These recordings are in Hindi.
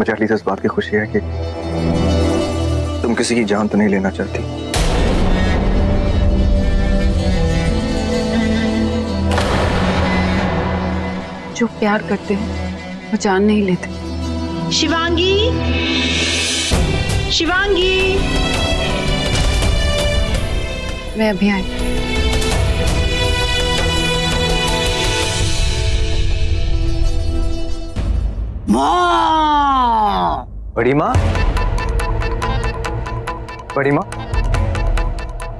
मुझे एटलीस्ट इस बात की खुशी है कि तुम किसी की जान तो नहीं लेना चाहती। जो प्यार करते हैं वो जान नहीं लेते। शिवांगी, शिवांगी, मैं अभी आई। माँ, बड़ी माँ, बड़ी माँ,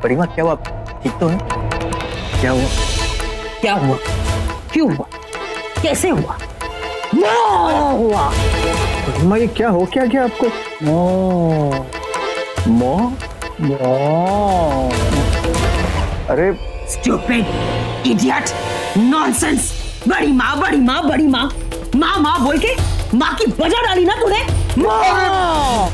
बड़ी माँ, क्या हुआ? ठीक तो है? क्या हुआ? क्या हुआ? क्यों हुआ? कैसे हुआ? माँ हुआ। बड़ी माँ, ये क्या हो क्या गया आपको? माँ, माँ? माँ। अरे Stupid, idiot, nonsense। बड़ी माँ, बड़ी माँ, बड़ी माँ, माँ माँ बोल के माँ की बजा डाली ना तूने।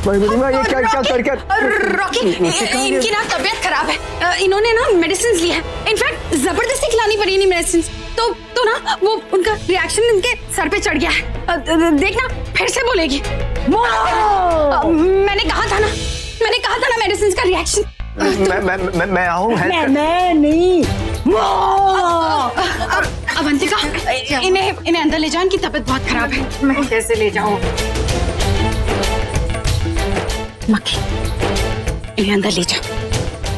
बड़ी माँ, ये क्या क्या कर क्या? रॉकी, इनकी ना तबीयत खराब है। इन्होंने ना मेडिसिन ली है। इनफैक्ट जबरदस्ती खिलानी पड़ी इन्हें मेडिसिन। तो ना वो उनका रिएक्शन इनके सर पे चढ़ गया है। देखना फिर से बोलेगी। मैंने कहा था ना मेडिसिन का रिएक्शन। मैं आऊँ? मैं नहीं। अवंतिका, इन्हें अंदर ले जाओ, इनकी तबीयत बहुत खराब है। मैं कैसे ले जाऊं? मक्खी, इन्हें अंदर ले जाओ,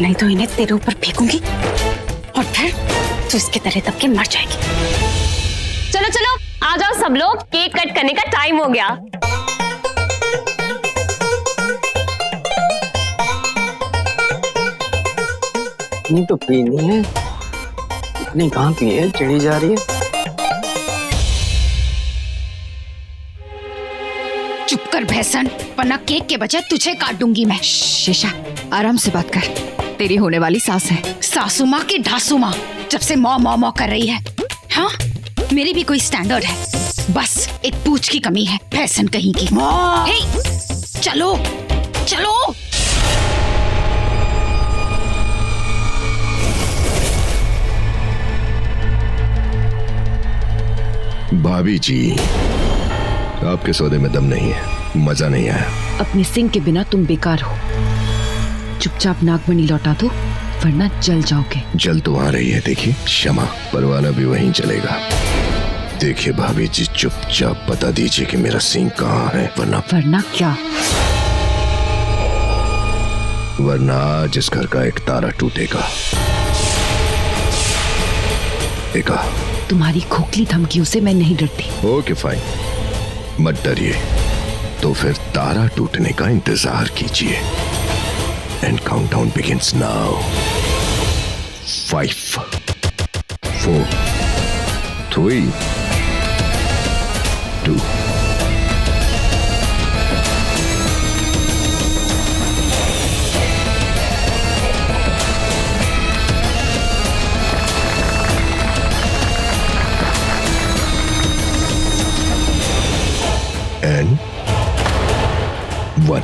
नहीं तो इन्हें तेरे ऊपर फेंकूंगी और फिर तू इसके तले दब के मर जाएगी। चलो चलो आ जाओ सब लोग, केक कट करने का टाइम हो गया। नहीं तो पीनी है, इतनी कहाँ पी है, चिढ़ी जा रही है। चुप कर भैंसन, वरना केक के बजाय तुझे काट दूंगी मैं। शीशा, आराम से बात कर। तेरी होने वाली सास है। सासू माँ की ढासू माँ, जब से मौ मौ मौ कर रही है। हाँ, मेरी भी कोई स्टैंडर्ड है, बस एक पूछ की कमी है भैंसन कहीं की। हे, चलो चलो। भाभी जी, आपके सौदे में दम नहीं है, मजा नहीं आया। अपने सिंह के बिना तुम बेकार हो। चुपचाप नागमणि लौटा दो, वरना जल जाओगे। जल तो आ रही है, देखिए क्षमा, परवाना भी वहीं चलेगा। देखिए भाभी जी, चुपचाप बता दीजिए कि मेरा सिंह कहाँ है, वरना क्या? वरना आज इस घर का एक तारा टूटेगा। देखा? तुम्हारी खोखली धमकियों से मैं नहीं डरती। ओके फाइन, मत डरिए, तो फिर तारा टूटने का इंतजार कीजिए। And countdown begins now. 5, 4, 3, 2। And 1।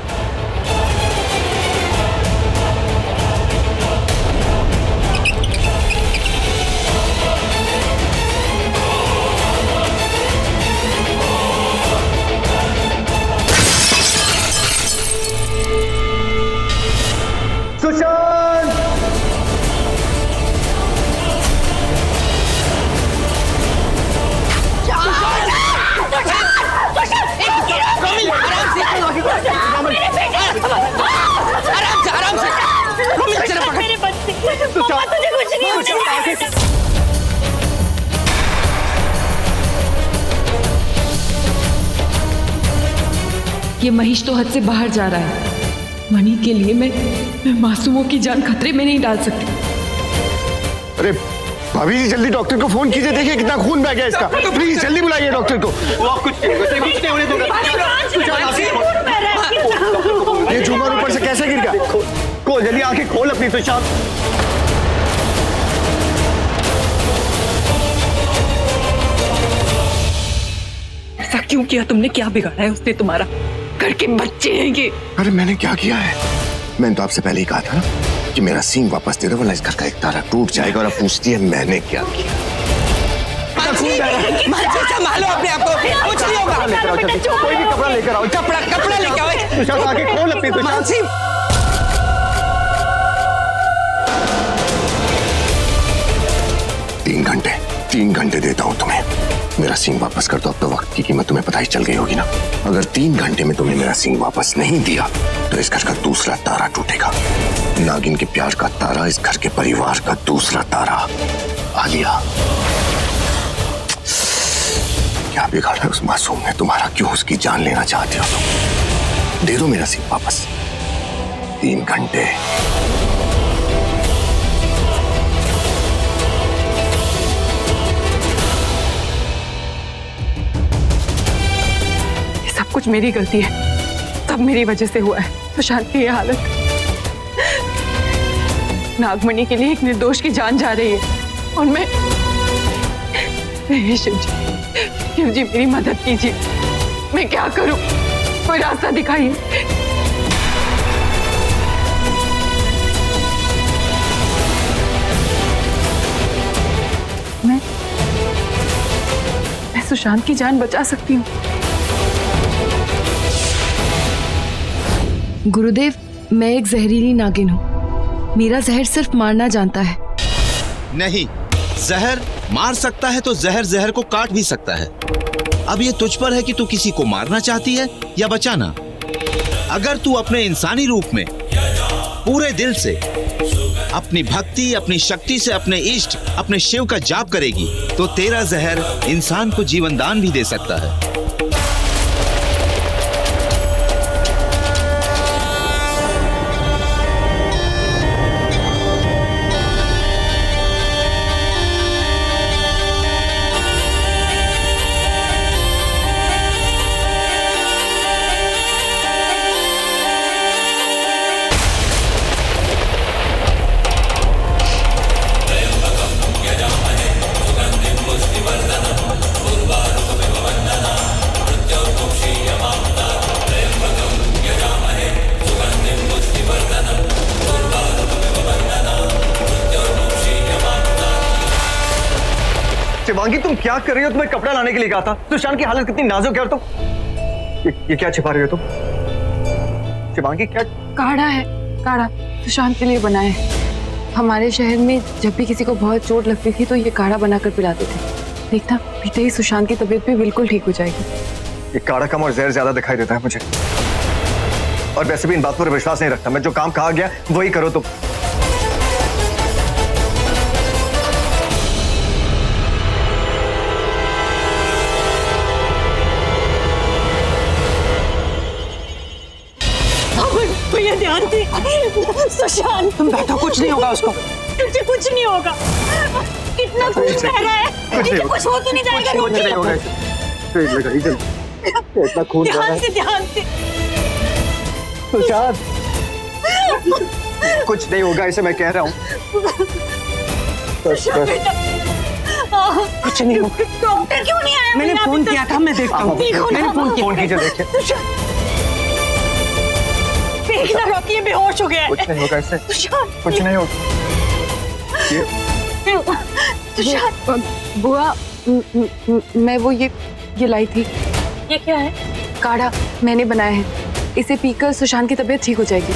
ये महिष तो हद से बाहर जा रहा है। मणि के लिए मैं मासूमों की जान खतरे में नहीं डाल सकती। अरे भाभी जी, जल्दी डॉक्टर को फोन कीजिए, देखिए कितना खून बह गया इसका। प्लीज जल्दी बुलाइए डॉक्टर को। ये झूमर ऊपर से कैसे गिर गया? खोल जल्दी, आंखें खोल अपनी सुशांत। ऐसा क्यों किया तुमने? क्या बिगाड़ा है उसने तुम्हारा? घर के बच्चे हैं ये। अरे मैंने क्या किया है? मैंने तो आपसे पहले ही कहा था ना कि मेरा सींग वापस दे दो, वरना इस घर का एक तारा टूट जाएगा। और अब पूछती है मैंने क्या किया। खून बह रहा है। मानसी संभालो अपने आप को, कुछ नहीं होगा। कोई भी कपड़ा लेकर आओ। कपड़ा लेके आओ। सुशांत आके खोल अपनी। मानसी तीन घंटे देता हूं तुम्हें। मेरा सिंह वापस कर दो। अब तो वक्त की कीमत तुम्हें पता ही चल गई होगी ना। अगर 3 घंटे में तुमने मेरा सिंह वापस नहीं दिया तो इस घर का दूसरा तारा टूटेगा। नागिन के प्यार का तारा, इस घर के परिवार का दूसरा तारा। आलिया, क्या बिगाड़ा है उस मासूम ने तुम्हारा? क्यों उसकी जान लेना चाहती हो तुम? दे दो मेरा सिंह वापस। 3 घंटे। सब कुछ मेरी गलती है, सब मेरी वजह से हुआ है सुशांत की ये हालत। नागमणि के लिए एक निर्दोष की जान जा रही है और मैं शिव जी मेरी मदद कीजिए। मैं क्या करूं? कोई रास्ता दिखाइए। मैं सुशांत की जान बचा सकती हूँ। गुरुदेव, मैं एक जहरीली नागिन हूँ। मेरा जहर सिर्फ मारना जानता है। नहीं, जहर मार सकता है तो जहर जहर को काट भी सकता है। अब ये तुझ पर है कि तू किसी को मारना चाहती है या बचाना। अगर तू अपने इंसानी रूप में पूरे दिल से अपनी भक्ति, अपनी शक्ति से अपने इष्ट, अपने शिव का जाप करेगी तो तेरा जहर इंसान को जीवन दान भी दे सकता है। शिवांगी, तुम क्या कर रही हो? तुम्हें कपड़ा लाने के लिए कहा था। सुशांत की हालत कितनी नाजुक है और तुम ये क्या छिपा रही हो तुम? शिवांगी, क्या? काढ़ा है, काढ़ा सुशांत के लिए बनाए हैं। हमारे शहर में जब भी किसी को बहुत चोट लगती थी तो ये काढ़ा बनाकर पिलाते थे। देखना, पीते ही सुशांत की तबीयत भी बिल्कुल ठीक हो जाएगी। ये काढ़ा कम और जहर ज्यादा दिखाई देता है मुझे, और वैसे भी इन बातों पर विश्वास नहीं रखता मैं। जो काम कहा गया वही करो तुम। भैया ध्यान दे। सुशांत, तुम बैठो, कुछ नहीं होगा उसको। तुझे कुछ नहीं होगा। कितना खून बह रहा है, कुछ हो तो नहीं जाएगा। इतना खून बह रहा है। ध्यान से। सुशांत, कुछ नहीं होगा, इसे मैं कह रहा हूँ। कुछ नहीं होगा। डॉक्टर क्यों नहीं आया? मैंने फोन किया था, मैं देखता हूँ। मैंने फोन किया। फोन कीजिए, देखिए। देखना रॉकी, ये बेहोश हो गया है। कुछ नहीं होगा इससे, कुछ नहीं होगा। बुआ, मैं वो ये लाई थी। ये क्या है? काढ़ा मैंने बनाया है। इसे पीकर सुशांत की तबीयत ठीक हो जाएगी।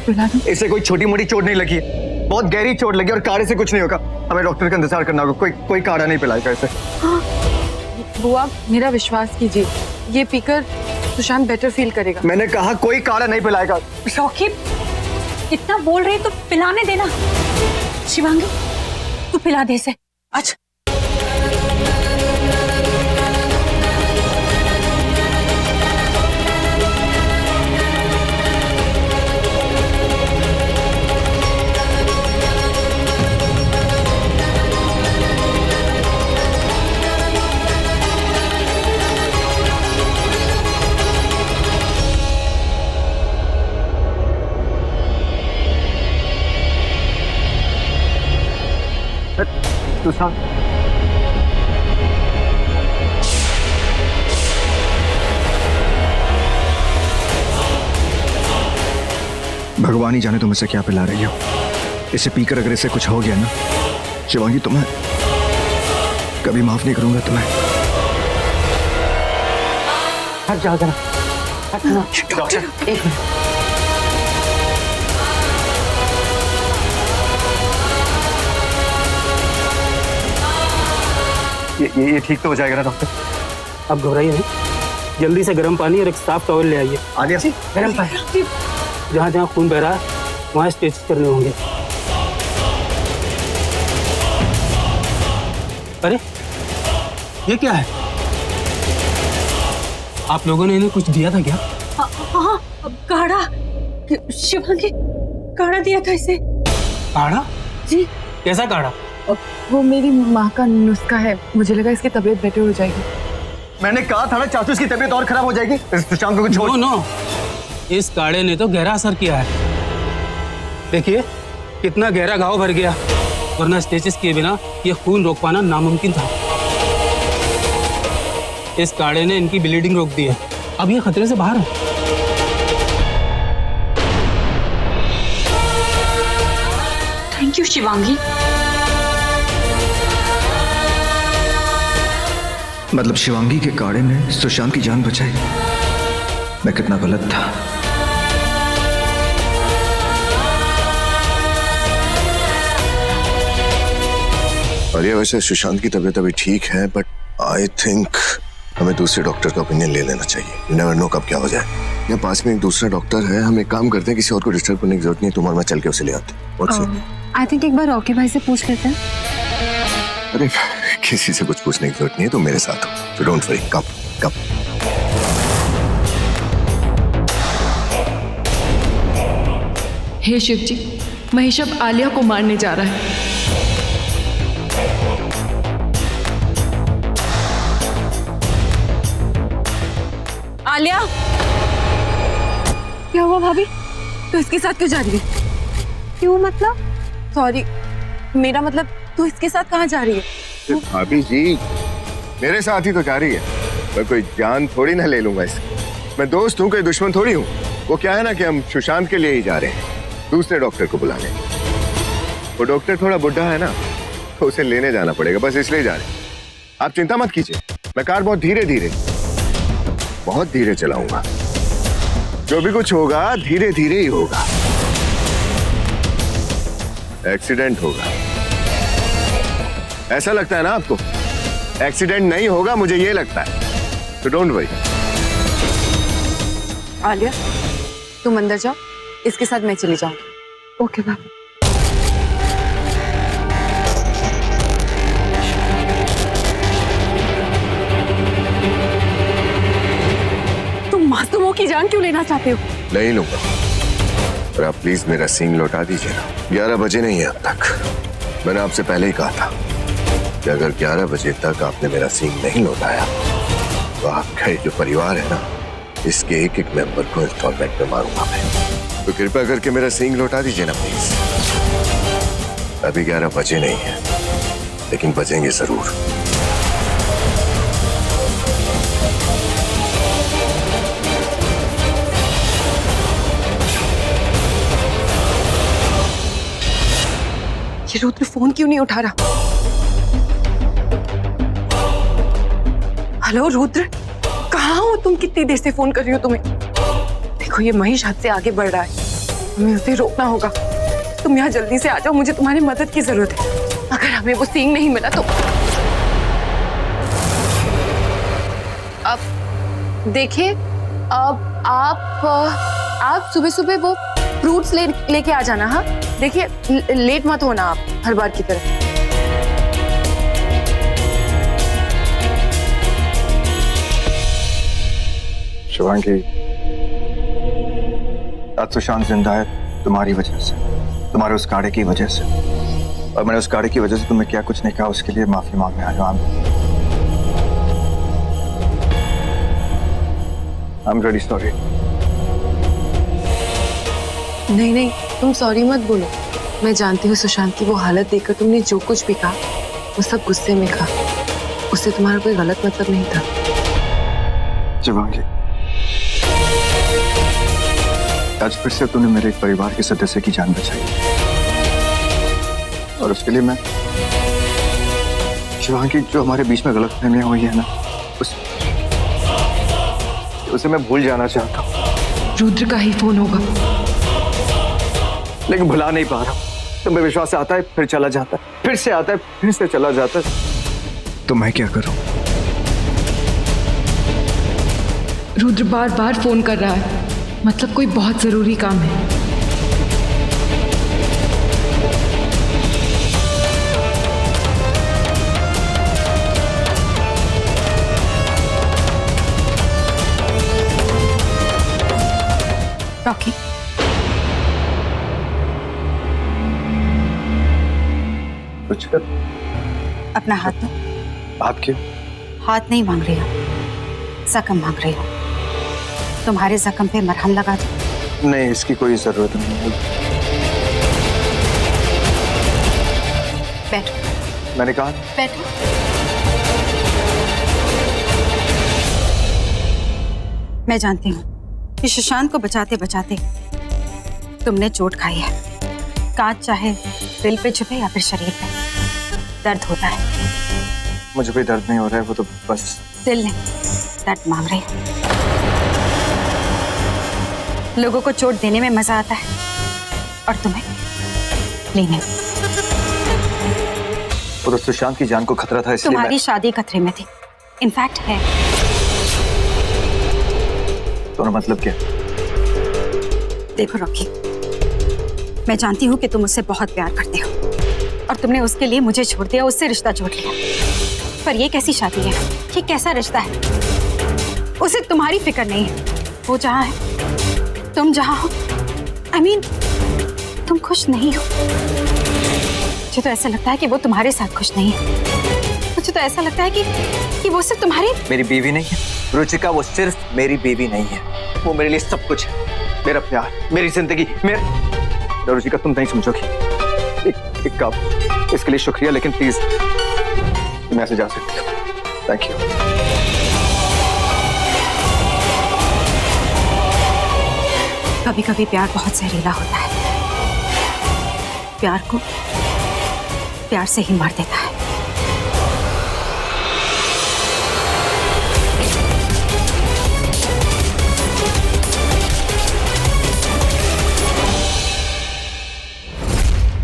पिला दूं? इसे कोई छोटी मोटी चोट नहीं लगी है, बहुत गहरी चोट लगी और काढ़े से कुछ नहीं होगा। हमें डॉक्टर का इंतजार करना होगा। कोई काढ़ा नहीं पिलाएगा इसे। बुआ, मेरा विश्वास कीजिए, ये पीकर सुशांत बेटर फील करेगा। मैंने कहा कोई काढ़ा नहीं पिलाएगा। रॉकी, इतना बोल रही तो पिलाने देना। शिवांगी, तू पिला दे इसे। अच्छा। सुशांत, भगवान ही जाने तुम इसे क्या पिला रही हो। इसे पीकर अगर इसे कुछ हो गया ना शिवांगी, कभी माफ नहीं करूंगा तुम्हें। हट जाओ जरा, हट ना। डॉक्टर, एक मिनट। ये ठीक तो हो जाएगा ना डॉक्टर? अब घबराइए नहीं, जल्दी से गर्म पानी और एक साफ टॉवल ले आइए। आलिया जी, गर्म पानी, जहाँ जहाँ खून बह रहा है वहाँ स्टिच करने होंगे। अरे ये क्या है? आप लोगों ने इन्हें कुछ दिया था क्या? हाँ, काढ़ा, शिवांगी काढ़ा दिया था इसे। काढ़ा? जी। कैसा काढ़ा? वो मेरी माँ का नुस्खा है, मुझे लगा इसकी तबीयत बेटर हो जाएगी। मैंने कहा था ना चाचू इसकी तबीयत और खराब हो जाएगी। सुशांत को कुछ छोड़। नो, इस काढ़े ने तो गहरा असर किया है। देखिए कितना गहरा घाव भर गया, वरना स्टेचेस किए बिना ये खून रोक पाना नामुमकिन था। इस काढ़े ने इनकी ब्लीडिंग रोक दी है, अब ये खतरे से बाहर है। Thank you Shivangi. मतलब शिवांगी के काढ़े ने सुशांत की जान बचाई। मैं कितना गलत था। और ये वैसे सुशांत की तबीयत अभी ठीक है, बट आई थिंक हमें दूसरे डॉक्टर का ओपिनियन ले लेना चाहिए। यू नेवर नो कब क्या हो जाए। यहाँ पास में एक दूसरा डॉक्टर है, हम एक काम करते हैं, किसी और को डिस्टर्ब करने की जरूरत नहीं, तुम और मैं चल के उसे ले आते। आई थिंक एक बार रॉकी भाई से पूछ लेते हैं। अरे किसी से कुछ पूछने की जरूरत नहीं है, तुम मेरे साथ हो, so don't worry। कब हे शिव जी, महेश अब आलिया को मारने जा रहा है। आलिया, क्या हुआ भाभी? तो इसके साथ क्यों जा रही है? क्यों मतलब? सॉरी, मेरा मतलब तू इसके साथ कहाँ जा रही है? भाभी जी मेरे साथ ही तो जा रही है, मैं कोई जान थोड़ी ना ले लूंगा इसकी। मैं दोस्त हूँ, कोई दुश्मन थोड़ी हूँ। वो क्या है ना कि हम सुशांत के लिए ही जा रहे हैं, दूसरे डॉक्टर को बुलाने। वो डॉक्टर थोड़ा बुढ़ा है ना, तो उसे लेने जाना पड़ेगा, बस इसलिए जा रहे हैं। आप चिंता मत कीजिए, मैं कार बहुत धीरे चलाऊंगा। जो भी कुछ होगा धीरे धीरे ही होगा। एक्सीडेंट होगा ऐसा लगता है ना आपको? एक्सीडेंट नहीं होगा, मुझे ये लगता है, तो डोंट वरी। आलिया, तुम अंदर जाओ, इसके साथ मैं चली जाऊंगी। ओके भाभी। तुम मासूमों की जान क्यों लेना चाहते हो? नहीं लूंगा, पर आप प्लीज मेरा सींग लौटा दीजिए ना। 11 बजे नहीं है अब तक। मैंने आपसे पहले ही कहा था कि अगर 11 बजे तक आपने मेरा सींग नहीं लौटाया तो आपका जो परिवार है ना, इसके एक एक मेंबर को इंस्टॉलमेंट में मारूंगा मैं। तो कृपया करके मेरा सींग लौटा दीजिए ना प्लीज। अभी 11 बजे नहीं है, लेकिन बजेंगे जरूर। ये रुद्र फोन क्यों नहीं उठा रहा? हेलो रुद्र, कहाँ हो तुम? कितनी देर से फोन कर रही हो तुम्हें? देखो ये महेश हद से आगे बढ़ रहा है, हमें उसे रोकना होगा। तुम यहाँ जल्दी से आ जाओ, मुझे तुम्हारी मदद की जरूरत है। अगर हमें वो सींग नहीं मिला तो अब देखिए, अब आप सुबह सुबह वो फ्रूट्स लेके आ जाना। हाँ देखिए, लेट मत होना आप हर बार की तरह। शिवांगी, आज सुशांत जिंदा है तुम्हारी वजह से, तुम्हारे उस काढ़े की वजह से। और मैंने उस काढ़े की वजह से तुम्हें क्या कुछ नहीं कहा, उसके लिए माफी मांगने आया हूं। I am really sorry. नहीं, तुम सॉरी मत बोलो। मैं जानती हूँ सुशांत की वो हालत देखकर तुमने जो कुछ भी कहा वो सब गुस्से में कहा, उससे तुम्हारा कोई गलत मतलब नहीं था। शिवांगी, आज फिर से तूने मेरे एक परिवार के सदस्य की जान बचाई, और उसके लिए मैं शिवांगी, जो हमारे बीच में गलतफहमियां हुई है ना, उसे मैं भूल जाना चाहता हूँ। रुद्र का ही फोन होगा। लेकिन भुला नहीं पा रहा हूँ। तुम्हें विश्वास आता है, फिर चला जाता है, फिर से आता है, फिर से चला जाता है। तो मैं क्या करूं? रुद्र बार बार फोन कर रहा है, मतलब कोई बहुत जरूरी काम है। रॉकी, कुछ कर। अपना हाथ दो। हाथ क्यों? हाथ नहीं मांग रही हो, जख्म मांग रही हो। तुम्हारे जख्म पे मरहम लगा दो। नहीं, इसकी कोई जरूरत नहीं है। बैठो। मैंने कहा बैठो। मैं जानती हूँ कि सुशांत को बचाते बचाते तुमने चोट खाई है। कांच चाहे दिल पे छुपे या फिर शरीर पे, दर्द होता है। मुझे कोई दर्द नहीं हो रहा है, वो तो बस दिल ने दर्द मांग रही है। लोगों को चोट देने में मजा आता है और तुम्हें लेने में। वो तो सुशांत की जान को खतरा था, इसलिए तुम्हारी शादी खतरे में थी। इनफैक्ट है। तो मतलब क्या? देखो रॉकी, मैं जानती हूँ कि तुम उससे बहुत प्यार करते हो और तुमने उसके लिए मुझे छोड़ दिया, उससे रिश्ता जोड़ लिया। पर ये कैसी शादी है? ये कैसा रिश्ता है? उसे तुम्हारी फिक्र नहीं है। वो जहाँ है, तुम जहाँ हो, I mean, तुम खुश नहीं हो। मुझे तो ऐसा लगता है कि वो तुम्हारे साथ खुश नहीं है। मुझे तो ऐसा लगता है कि वो सिर्फ तुम्हारी मेरी बीवी नहीं है रुचिका, वो सिर्फ मेरी बीवी नहीं है, वो मेरे लिए सब कुछ है। मेरा प्यार, मेरी जिंदगी, रुचिका तुम नहीं समझोगी। एक काम, इसके लिए शुक्रिया, लेकिन प्लीज तुम ऐसे जा सकती हो। Thank you. कभी कभी प्यार बहुत जहरीला होता है। प्यार को प्यार से ही मार देता है।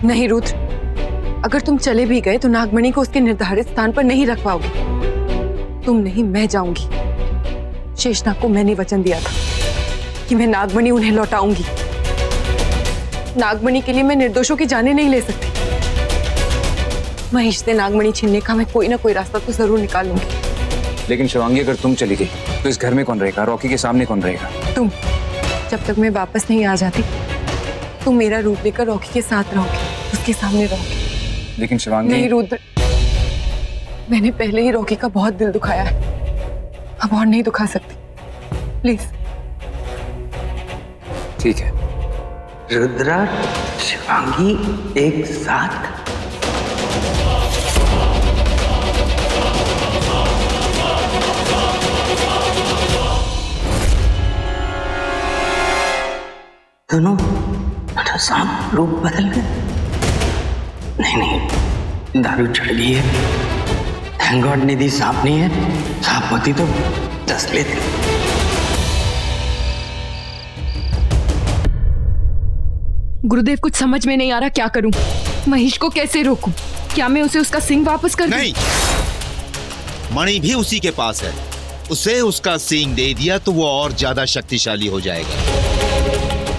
नहीं रुद्र, अगर तुम चले भी गए तो नागमणि को उसके निर्धारित स्थान पर नहीं रख पाओगे। तुम नहीं, मैं जाऊंगी। शेषनाग को मैंने वचन दिया था कि मैं नागमणि उन्हें लौटाऊंगी। नागमणि के लिए मैं निर्दोषों की जानें नहीं ले सकती। महेश से नागमणि छीनने का मैं कोई ना कोई रास्ता तो जरूर निकालूंगी। लेकिन शिवांगी, अगर तुम चली गई तो इस घर में कौन रहेगा? रॉकी के सामने कौन रहेगा? तुम। जब तक मैं वापस नहीं आ जाती, तुम मेरा रूप लेकर रॉकी के साथ रहोगे, उसके सामने रहोगे। लेकिन शिवांगी। नहीं रुद्र, मैंने पहले ही रॉकी का बहुत दिल दुखाया है, अब और नहीं दुखा सकती। प्लीज। ठीक है। रुद्रा, शिवांगी एक साथ। दोनों सांप रूप बदल गए। नहीं, दारू चढ़ गई है। थैंक गॉड निधि सांप नहीं है। सांप होती तो डस लेते। गुरुदेव, कुछ समझ में नहीं आ रहा, क्या करूं? महेश को कैसे रोकूं? क्या मैं उसे उसका सिंह वापस कर दूं? नहीं, मणि भी उसी के पास है। उसे उसका सींग दे दिया तो वो और ज्यादा शक्तिशाली हो जाएगा।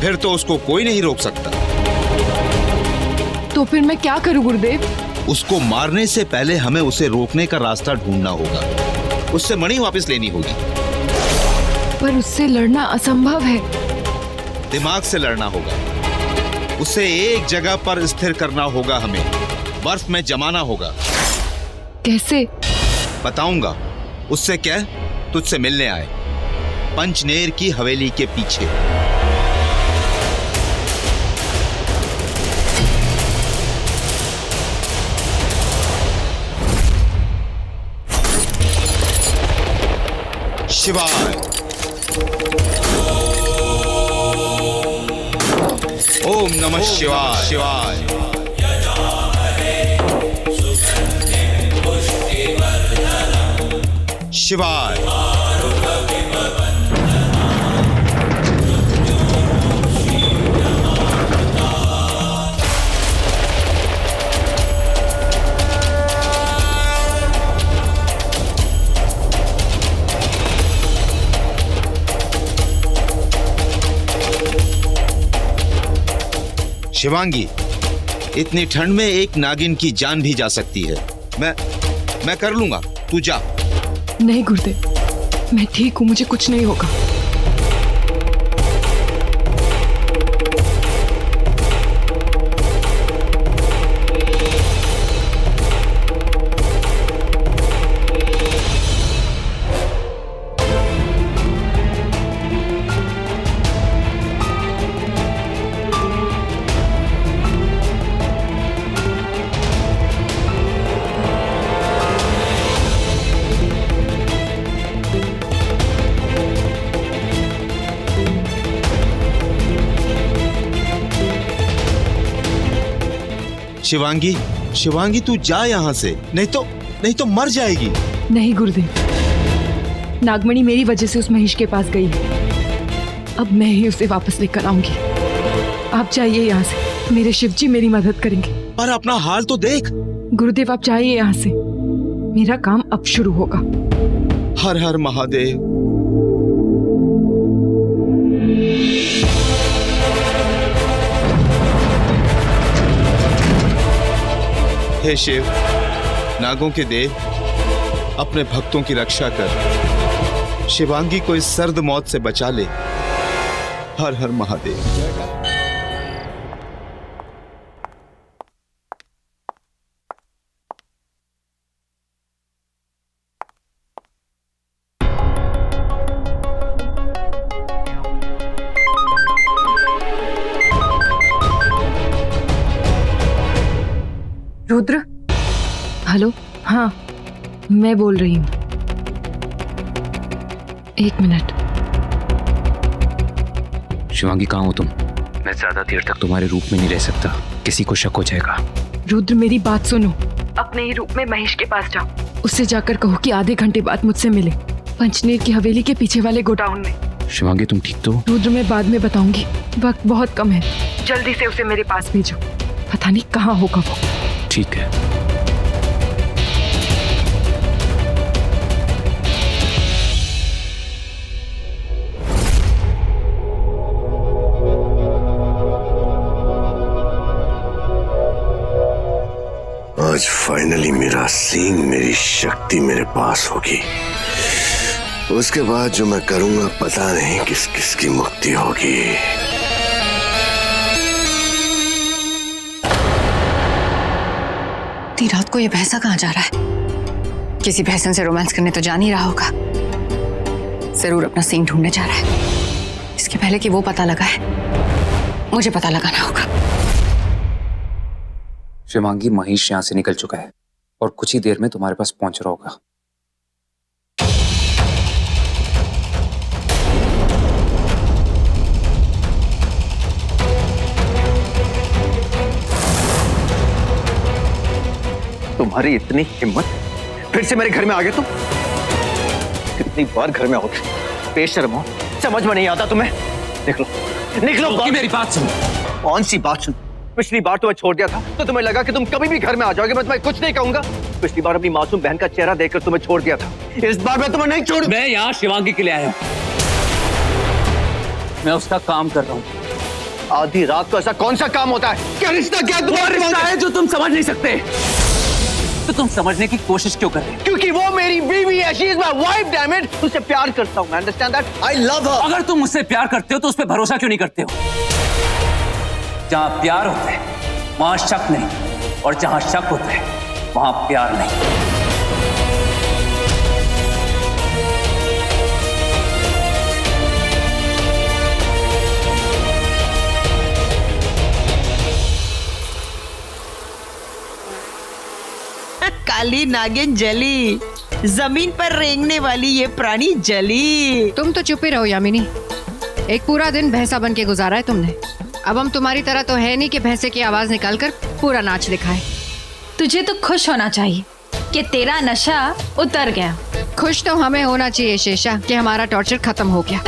फिर तो उसको कोई नहीं रोक सकता। तो फिर मैं क्या करूं गुरुदेव? उसको मारने से पहले हमें उसे रोकने का रास्ता ढूंढना होगा। उससे मणि वापस लेनी होगी। पर उससे लड़ना असंभव है। दिमाग से लड़ना होगा। उसे एक जगह पर स्थिर करना होगा। हमें बर्फ में जमाना होगा। कैसे? बताऊंगा। उससे कह तुझसे मिलने आए, पंचनेर की हवेली के पीछे। शिवाय। ओम नमः शिवाय। शिवाय। शिवाय। शिवांगी, इतनी ठंड में एक नागिन की जान भी जा सकती है। मैं कर लूंगा, तू जा। नहीं गुरुदेव, मैं ठीक हूँ, मुझे कुछ नहीं होगा। शिवांगी, शिवांगी तू जा यहाँ से, नहीं तो मर जाएगी। नहीं गुरुदेव, नागमणि मेरी वजह से उस महेश के पास गई है। अब मैं ही उसे वापस लेकर आऊंगी। आप जाइए यहाँ से, मेरे शिव जी मेरी मदद करेंगे। पर अपना हाल तो देख। गुरुदेव आप जाइए यहाँ से, मेरा काम अब शुरू होगा। हर हर महादेव। हे शिव, नागों के देव, अपने भक्तों की रक्षा कर, शिवांगी को इस सर्द मौत से बचा ले। हर हर महादेव। रुद्र, हेलो, हाँ मैं बोल रही हूँ। एक मिनट। शिवांगी कहाँ हो तुम? मैं ज्यादा देर तक तुम्हारे रूप में नहीं रह सकता, किसी को शक हो जाएगा। रुद्र मेरी बात सुनो, अपने ही रूप में महेश के पास जाओ, उससे जाकर कहो कि आधे घंटे बाद मुझसे मिले, पंचनेर की हवेली के पीछे वाले गोडाउन में। शिवांगी तुम ठीक तो? रुद्र मैं बाद में बताऊंगी, वक्त बहुत कम है, जल्दी से उसे मेरे पास भेजो, पता नहीं कहाँ होगा वो। ठीक है। आज फाइनली मेरा सींग, मेरी शक्ति मेरे पास होगी। उसके बाद जो मैं करूंगा पता नहीं किस किस की मुक्ति होगी। रात को ये भैंसा कहाँ जा रहा है? किसी भैंसन से रोमांस करने तो जा नहीं रहा होगा, जरूर अपना सींग ढूंढने जा रहा है। इसके पहले कि वो पता लगा है, मुझे पता लगाना होगा। शिवांगी, महेश यहाँ से निकल चुका है और कुछ ही देर में तुम्हारे पास पहुंच रहा होगा। तुम्हारी इतनी हिम्मत, फिर से मेरे घर में आ गए तुम? कितनी बार घर में आओगे? बेशर्म हो, समझ में नहीं आता तुम्हें? निकलो निकलो। मेरी बात सुनो। कौन सी बात सुन? पिछली बार तुम्हें छोड़ दिया था तो तुम्हें लगा कि तुम कभी भी घर में आ जाओगे, मैं तुम्हें कुछ नहीं कहूंगा। पिछली बार अपनी मासूम बहन का चेहरा देखकर तुम्हें छोड़ दिया था, इस बार मैं तुम्हें नहीं छोड़ूंगा। मैं यहाँ शिवांगी के लिए आया हूँ, मैं उसका काम कर रहा हूँ। आधी रात को ऐसा कौन सा काम होता है? क्या रिश्ता, क्या तुम्हारा रिश्ता है जो तुम समझ नहीं सकते? तो तुम समझने की कोशिश क्यों कर रहे हो? क्योंकि वो मेरी बीवी है, she is my wife, damn it. उससे प्यार करता हूँ, अंडरस्टैंड दैट, आई लव हर। अगर तुम मुझसे प्यार करते हो तो उस पर भरोसा क्यों नहीं करते हो? जहां प्यार होता है वहां शक नहीं, और जहां शक होता है वहां प्यार नहीं। काली नागिन जली, जमीन पर रेंगने वाली ये प्राणी जली। तुम तो चुप ही रहो यामिनी, एक पूरा दिन भैंसा बन के गुजारा है तुमने। अब हम तुम्हारी तरह तो है नहीं कि भैंसे की आवाज निकालकर पूरा नाच दिखाए। तुझे तो खुश होना चाहिए कि तेरा नशा उतर गया। खुश तो हमें होना चाहिए शेषा कि हमारा टॉर्चर खत्म हो गया।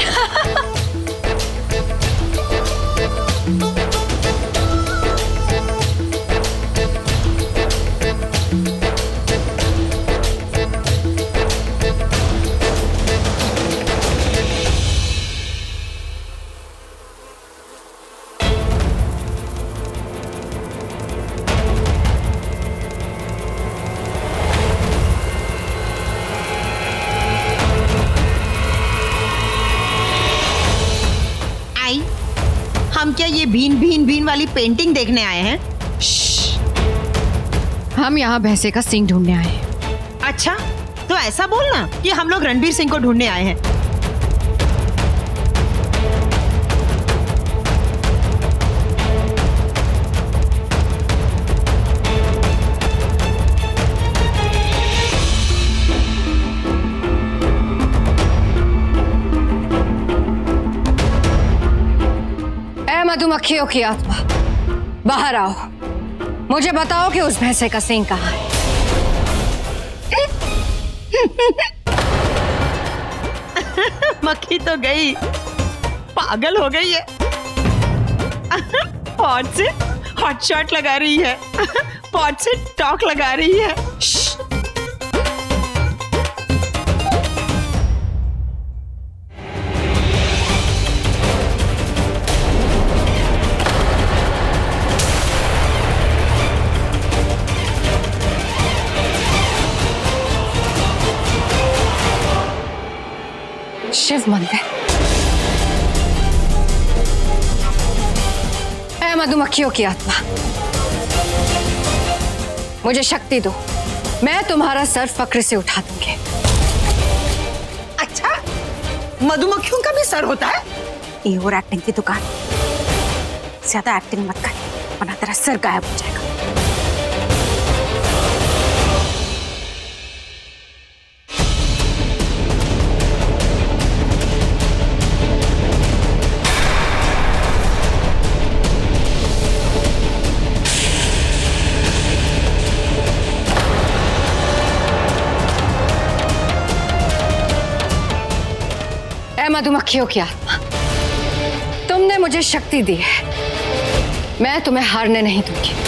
हम क्या ये भीन भीन भीन वाली पेंटिंग देखने आए हैं? हम यहाँ भैंसे का सींग ढूंढने आए हैं। अच्छा, तो ऐसा बोलना कि हम लोग रणबीर सिंह को ढूंढने आए हैं। मधुमक्खियों की आत्मा, बाहर आओ। मुझे बताओ कि उस भैंसे का सींग कहाँ है। मक्खी तो गई, पागल हो गई है। पॉट से हॉट शॉट लगा रही है, पॉट से टॉक लगा रही है। शिव मंदिर। ऐ मधुमक्खियों की आत्मा, मुझे शक्ति दो, मैं तुम्हारा सर फक्र से उठा दूंगी। अच्छा, मधुमक्खियों का भी सर होता है? ये और एक्टिंग की दुकान, ज्यादा एक्टिंग मत कर वरना तेरा सर गायब हो जाएगा। मधुमक्खियों की आत्मा, तुमने मुझे शक्ति दी है, मैं तुम्हें हारने नहीं दूंगी।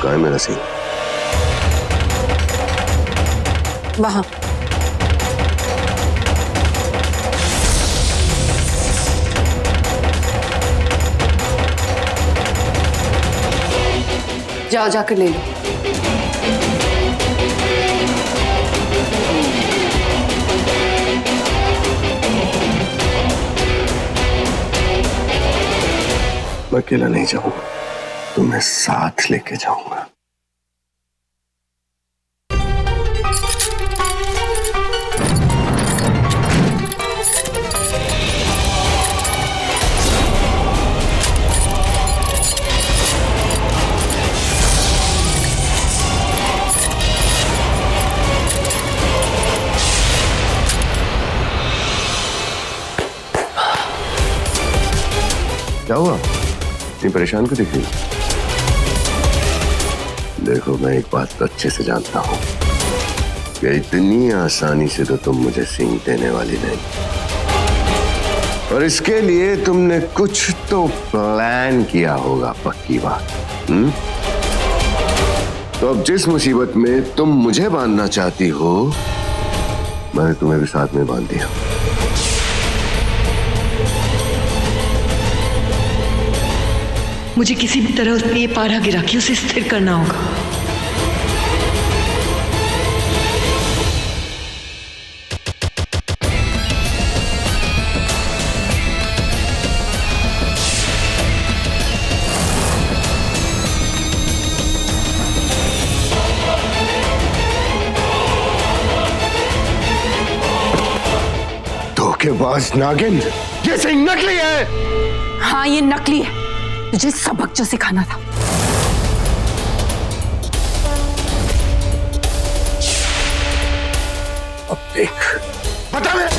कहाँ है मेरा सिंह? वहां। जाओ जाकर ले लो। मैं अकेला नहीं जाऊंगा, तुम्हें साथ लेके जाऊंगा। क्या हुआ? इतनी परेशान क्यों दिख रही? देखो, मैं एक बात तो अच्छे से जानता हूं कि इतनी आसानी से तो तुम मुझे सींग देने वाली नहीं, और इसके लिए तुमने कुछ तो प्लान किया होगा, पक्की बात। तो अब जिस मुसीबत में तुम मुझे बांधना चाहती हो, मैंने तुम्हें भी साथ में बांध दिया। मुझे किसी भी तरह उसमें ये पारा गिरा के उसे स्थिर करना होगा। धोखेबाज नागिन, ये सिंह नकली है। हाँ ये नकली है, तुझे सबक जो सिखाना था। अब देख, बता मैं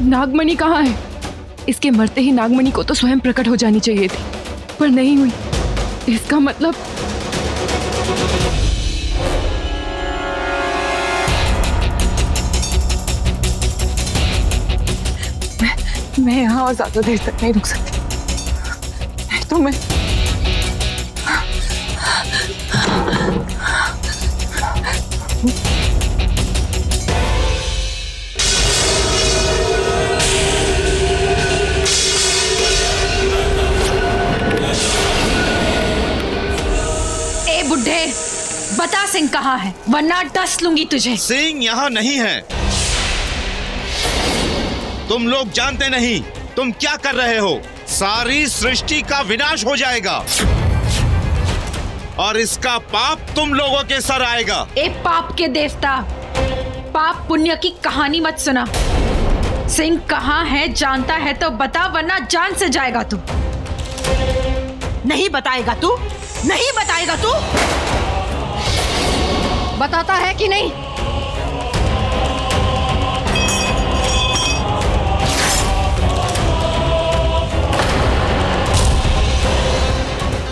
नागमणि कहाँ है? इसके मरते ही नागमणि को तो स्वयं प्रकट हो जानी चाहिए थी, पर नहीं हुई। इसका मतलब मैं यहाँ और ज्यादा देर तक नहीं रुक सकती, नहीं तो मैं बुड्ढे, बता सिंह कहाँ है, वरना डस लूंगी तुझे। सिंह यहाँ नहीं है। तुम लोग जानते नहीं तुम क्या कर रहे हो। सारी सृष्टि का विनाश हो जाएगा और इसका पाप तुम लोगों के सर आएगा। ए पाप के देवता, पाप पुण्य की कहानी मत सुना। सिंह कहाँ है जानता है तो बता, वरना जान से जाएगा तू। नहीं बताएगा तू? नहीं बताएगा तू? बताता है कि नहीं?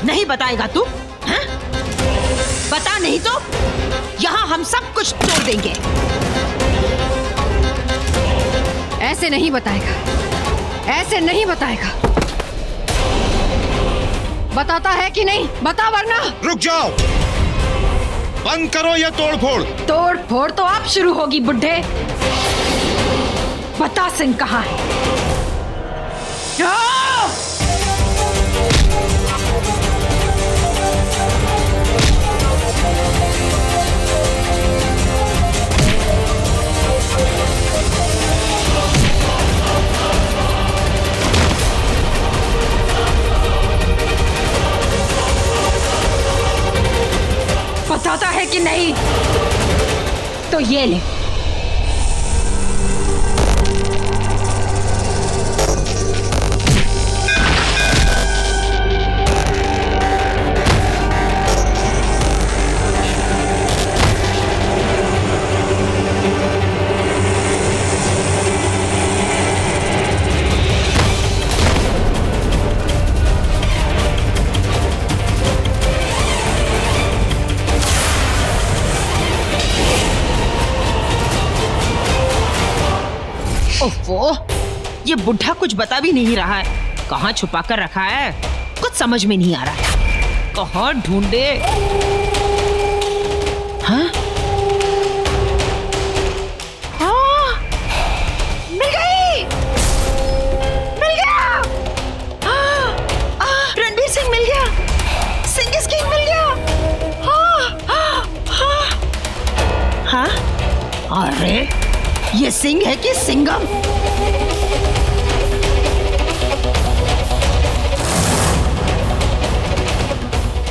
नहीं बताएगा तू? हैं? बता नहीं तो यहाँ हम सब कुछ तोड़ देंगे। ऐसे नहीं बताएगा, ऐसे नहीं बताएगा। बताता है कि नहीं? बता वरना। रुक जाओ, बंद करो ये तोड़ फोड़। तोड़ फोड़ तो आप शुरू होगी बुड्ढे। बता सिंह कहाँ है? बताता है कि नहीं? तो ये ले। ओफो, ये बुढ़ा कुछ बता भी नहीं रहा है। कहाँ छुपा कर रखा है कुछ समझ में नहीं आ रहा है। कहाँ ढूंढे? हाँ? हाँ, मिल गई, मिल गया। रणवीर सिंह मिल गया, सिंह इज किंग मिल गया। हाँ? अरे ये सिंह है कि सिंघम?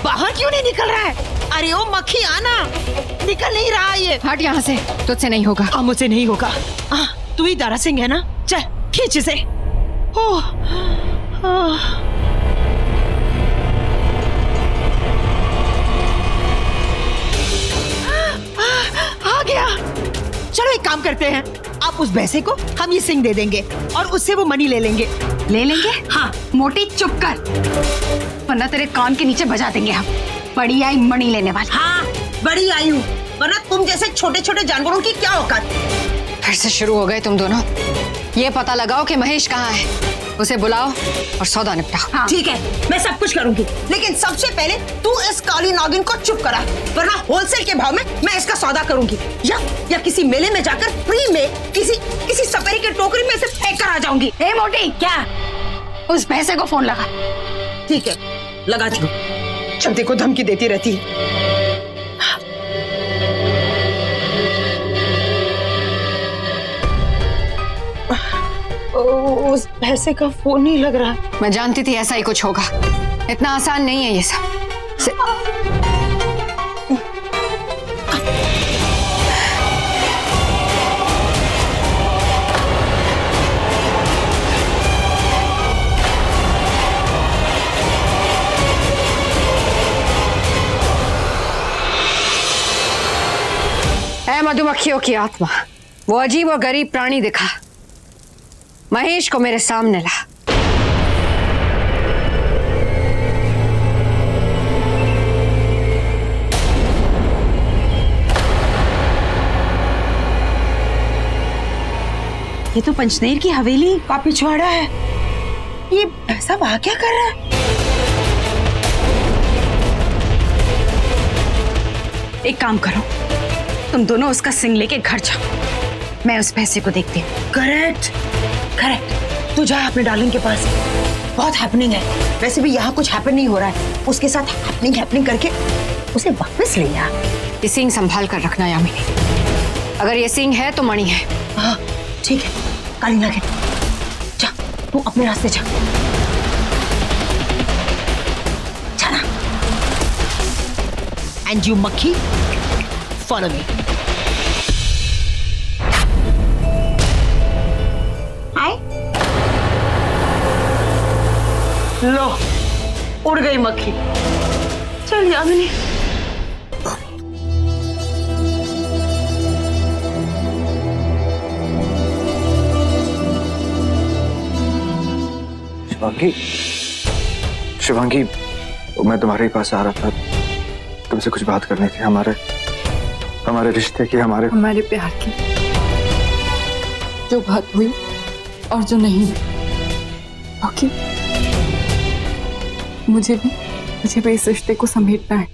बाहर क्यों नहीं निकल रहा है? अरे ओ मक्खी आना, निकल नहीं रहा ये। हट यहाँ से, तुझसे नहीं होगा। मुझसे नहीं होगा। तू ही दारा सिंह है ना? चल खींच इसे। करते हैं, आप उस भैंसे को हम ये सिंह दे देंगे और उससे वो मनी ले लेंगे। ले लेंगे? हाँ। मोटी चुप कर, वरना तेरे कान के नीचे बजा देंगे हम। बड़ी आई मणि लेने वाली। हाँ, बड़ी आई हूँ, वरना तुम जैसे छोटे छोटे जानवरों की क्या औकात। फिर से शुरू हो गए तुम दोनों। ये पता लगाओ कि महेश कहाँ है, उसे बुलाओ और सौदा निपटाओ। हाँ। ठीक है, मैं सब कुछ करूंगी, लेकिन सबसे पहले तू इस काली नागिन को चुप करा, वरना होलसेल के भाव में मैं इसका सौदा करूंगी, या किसी मेले में जाकर फ्री में किसी सपेरे की टोकरी में इसे फेंक कर आ जाऊंगी। ए मोटी, क्या? उस भैंसे को फोन लगा। ठीक है, लगाती हूँ। जब देखो धमकी देती रहती है। उस भैंसे का फोन नहीं लग रहा। मैं जानती थी ऐसा ही कुछ होगा, इतना आसान नहीं है ये सब। ऐ मधुमक्खियों की आत्मा, वो अजीब और गरीब प्राणी दिखा, महेश को मेरे सामने ला। ये तो पंचनेर की हवेली का पिछवाड़ा है। ये ऐसा वहां क्या कर रहा है? एक काम करो, तुम दोनों उसका सिंह लेके घर जाओ, मैं उस भैंसे को देखती हूँ। करेक्ट करेक्ट, तू जा अपने डार्लिंग के पास, बहुत हैपनिंग है। वैसे भी यहाँ कुछ हैपन नहीं हो रहा है, उसके साथ हैपनिंग करके उसे वापस ले आ। ये सिंह संभाल कर रखना यामिनी, अगर ये सिंह है तो मणि है। हाँ ठीक है, काली नागिन जा, तू अपने रास्ते जा। जाना। एंड यू मक्खी, फॉलो मी। लो, उड़ गई मक्खी। चल यामिनी। शिवांगी, मैं तुम्हारे पास आ रहा था, तुमसे कुछ बात करनी थी, हमारे रिश्ते की, हमारे प्यार की, जो बात हुई और जो नहीं हुई। ओके, मुझे भी इस रिश्ते को समेटना है।